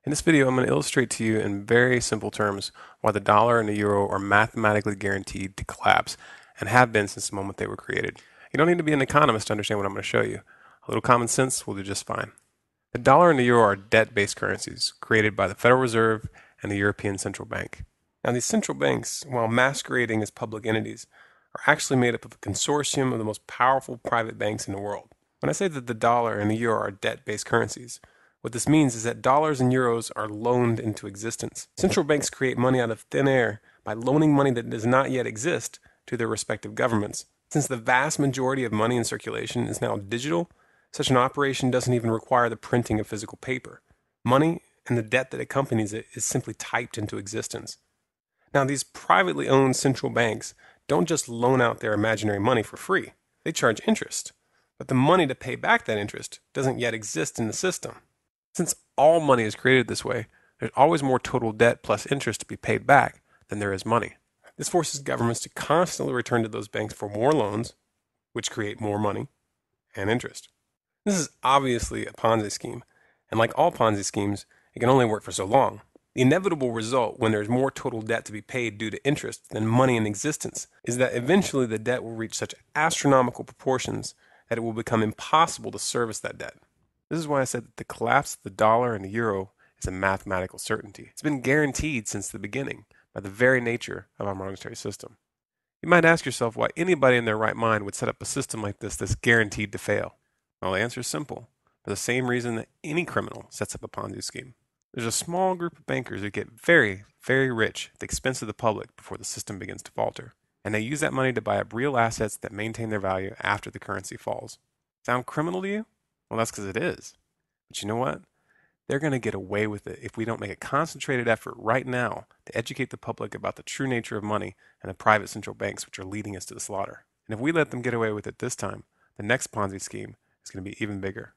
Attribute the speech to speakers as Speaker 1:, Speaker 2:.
Speaker 1: In this video, I'm going to illustrate to you in very simple terms why the dollar and the euro are mathematically guaranteed to collapse and have been since the moment they were created. You don't need to be an economist to understand what I'm going to show you. A little common sense will do just fine. The dollar and the euro are debt-based currencies created by the Federal Reserve and the European Central Bank. Now, these central banks, while masquerading as public entities, are actually made up of a consortium of the most powerful private banks in the world. When I say that the dollar and the euro are debt-based currencies, what this means is that dollars and euros are loaned into existence. Central banks create money out of thin air by loaning money that does not yet exist to their respective governments. Since the vast majority of money in circulation is now digital, such an operation doesn't even require the printing of physical paper. Money and the debt that accompanies it is simply typed into existence. Now, these privately owned central banks don't just loan out their imaginary money for free. They charge interest. But the money to pay back that interest doesn't yet exist in the system. Since all money is created this way, there's always more total debt plus interest to be paid back than there is money. This forces governments to constantly return to those banks for more loans, which create more money and interest. This is obviously a Ponzi scheme, and like all Ponzi schemes, it can only work for so long. The inevitable result when there's more total debt to be paid due to interest than money in existence is that eventually the debt will reach such astronomical proportions that it will become impossible to service that debt. This is why I said that the collapse of the dollar and the euro is a mathematical certainty. It's been guaranteed since the beginning by the very nature of our monetary system. You might ask yourself why anybody in their right mind would set up a system like this that's guaranteed to fail. Well, the answer is simple. For the same reason that any criminal sets up a Ponzi scheme. There's a small group of bankers who get very, very rich at the expense of the public before the system begins to falter. And they use that money to buy up real assets that maintain their value after the currency falls. Sound criminal to you? Well, that's because it is. But you know what? They're going to get away with it if we don't make a concentrated effort right now to educate the public about the true nature of money and the private central banks which are leading us to the slaughter. And if we let them get away with it this time, the next Ponzi scheme is going to be even bigger.